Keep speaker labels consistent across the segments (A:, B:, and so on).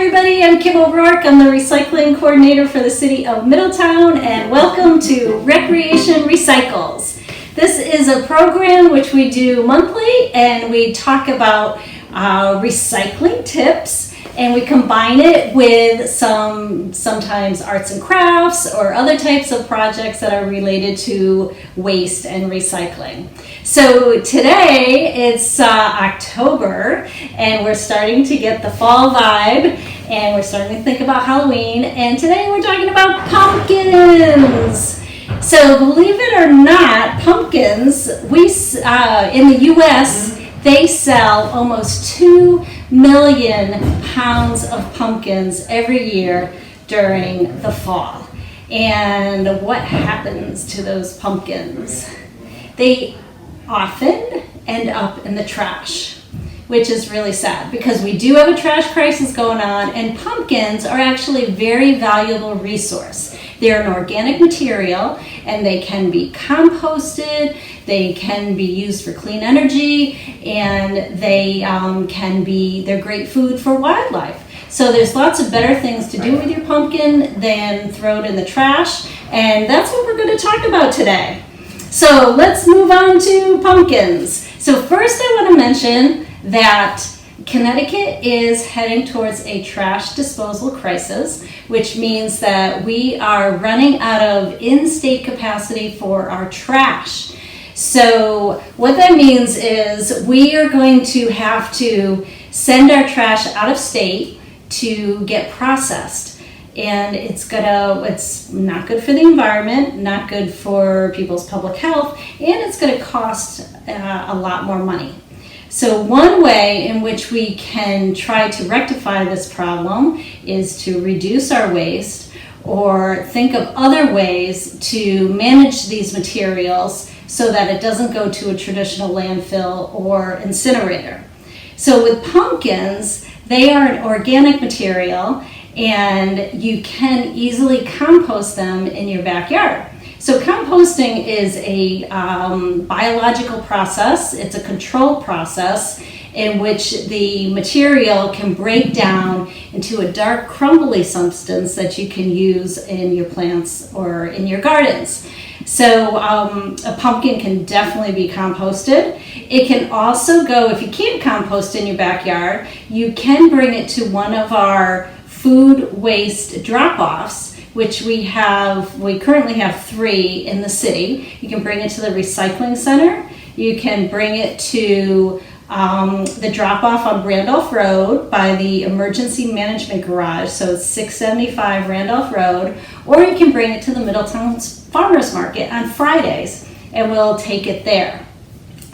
A: everybody, I'm Kim O'Rourke. I'm the recycling coordinator for the city of Middletown, and welcome to Recreation Recycles. This is a program which we do monthly, and we talk about recycling tips, and we combine it with sometimes arts and crafts or other types of projects that are related to waste and recycling. So today it's October, and we're starting to get the fall vibe, and we're starting to think about Halloween, and today we're talking about pumpkins. So believe it or not, pumpkins, in the US, they sell almost 2 million pounds of pumpkins every year during the fall. And what happens to those pumpkins? They often end up in the trash, which is really sad because we do have a trash crisis going on, and pumpkins are actually a very valuable resource. They're an organic material, and they can be composted, they can be used for clean energy, and they're great food for wildlife. So there's lots of better things to do with your pumpkin than throw it in the trash, and that's what we're going to talk about today. So let's move on to pumpkins. So first I want to mention that Connecticut is heading towards a trash disposal crisis, which means that we are running out of in-state capacity for our trash. So what that means is we are going to have to send our trash out of state to get processed. And it's not good for the environment, not good for people's public health, and it's going to cost a lot more money. So one way in which we can try to rectify this problem is to reduce our waste or think of other ways to manage these materials so that it doesn't go to a traditional landfill or incinerator. So with pumpkins, they are an organic material, and you can easily compost them in your backyard. So composting is a biological process. It's a controlled process in which the material can break down into a dark, crumbly substance that you can use in your plants or in your gardens. So a pumpkin can definitely be composted. It can also go, if you can't compost in your backyard, you can bring it to one of our food waste drop-offs, which we currently have 3 in the city. You can bring it to the recycling center. You can bring it to the drop-off on Randolph Road by the Emergency Management Garage, so it's 675 Randolph Road, or you can bring it to the Middletown Farmers Market on Fridays, and we'll take it there.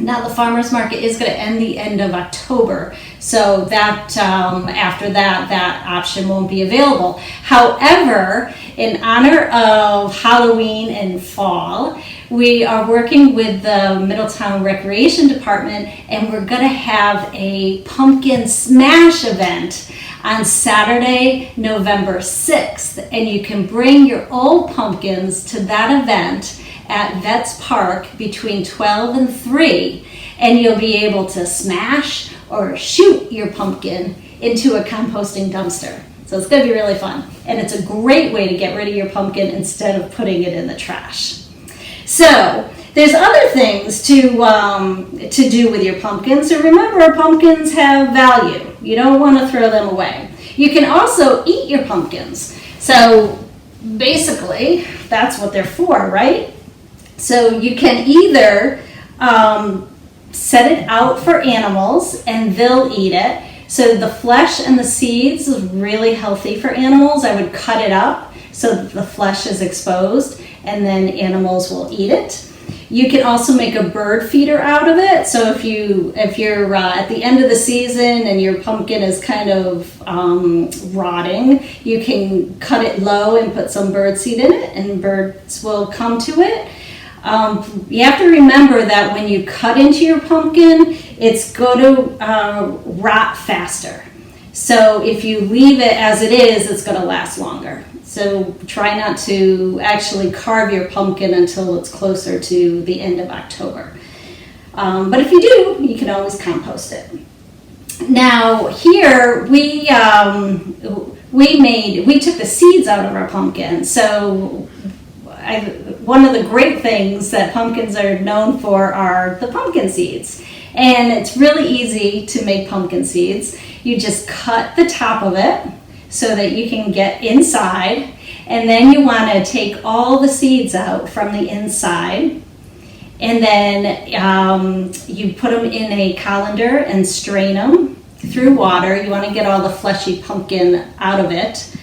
A: Now the farmers market is going to end the end of October, so that after that option won't be available. However, in honor of Halloween and fall, we are working with the Middletown Recreation Department, and we're going to have a pumpkin smash event on Saturday, November 6th, and you can bring your old pumpkins to that event at Vets Park between 12 and 3, and you'll be able to smash or shoot your pumpkin into a composting dumpster. So it's going to be really fun, and it's a great way to get rid of your pumpkin instead of putting it in the trash. So there's other things to do with your pumpkins. So remember, pumpkins have value. You don't want to throw them away. You can also eat your pumpkins. So basically, that's what they're for, right? So you can either set it out for animals and they'll eat it. So the flesh and the seeds is really healthy for animals. I would cut it up so that the flesh is exposed, and then animals will eat it. You can also make a bird feeder out of it. So if you're at the end of the season and your pumpkin is kind of rotting, you can cut it low and put some bird seed in it, and birds will come to it. You have to remember that when you cut into your pumpkin, it's going to rot faster. So if you leave it as it is, it's going to last longer. So try not to actually carve your pumpkin until it's closer to the end of October. But if you do, you can always compost it. Now here we took the seeds out of our pumpkin. So one of the great things that pumpkins are known for are the pumpkin seeds. And it's really easy to make pumpkin seeds. You just cut the top of it so that you can get inside. And then you want to take all the seeds out from the inside. And then you put them in a colander and strain them through water. You want to get all the fleshy pumpkin out of it.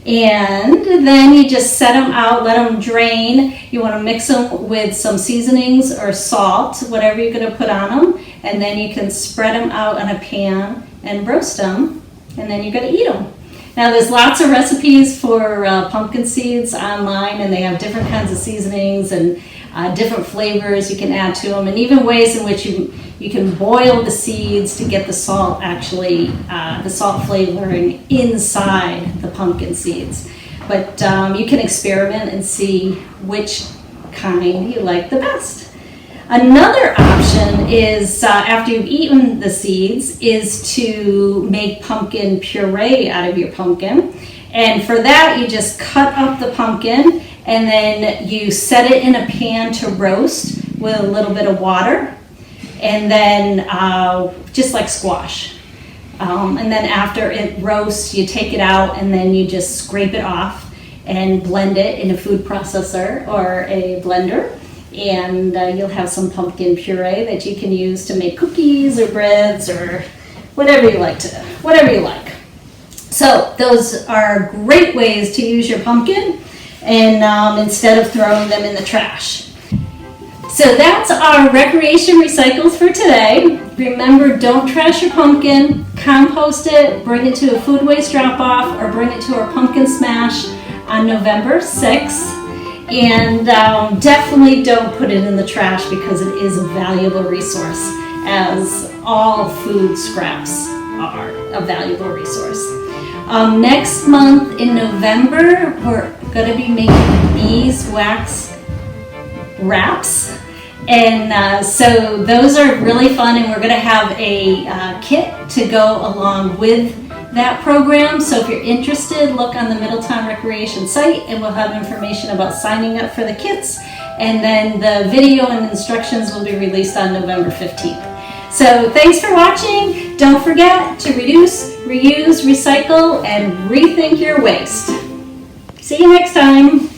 A: And then you just set them out, let them drain. You want to mix them with some seasonings or salt, whatever you're going to put on them. And then you can spread them out on a pan and roast them. And then you're going to eat them. Now there's lots of recipes for pumpkin seeds online, and they have different kinds of seasonings and different flavors you can add to them, and even ways in which you can boil the seeds to get the salt the salt flavoring inside the pumpkin seeds. But you can experiment and see which kind you like the best. Another option is, after you've eaten the seeds, is to make pumpkin puree out of your pumpkin. And for that, you just cut up the pumpkin and then you set it in a pan to roast with a little bit of water, and then just like squash. And then after it roasts, you take it out and then you just scrape it off and blend it in a food processor or a blender. And you'll have some pumpkin puree that you can use to make cookies or breads or whatever you like. So those are great ways to use your pumpkin, and instead of throwing them in the trash. So that's our Recreation Recycles for today. Remember, don't trash your pumpkin, compost it, bring it to a food waste drop-off, or bring it to our pumpkin smash on November 6th. And definitely don't put it in the trash, because it is a valuable resource, as all food scraps are a valuable resource. Next month in November, we're going to be making beeswax wraps. And so those are really fun, and we're going to have a kit to go along with that program. So if you're interested, look on the Middletown Recreation site, and we'll have information about signing up for the kits. And then the video and instructions will be released on November 15th. So thanks for watching. Don't forget to reduce, reuse, recycle, and rethink your waste. See you next time.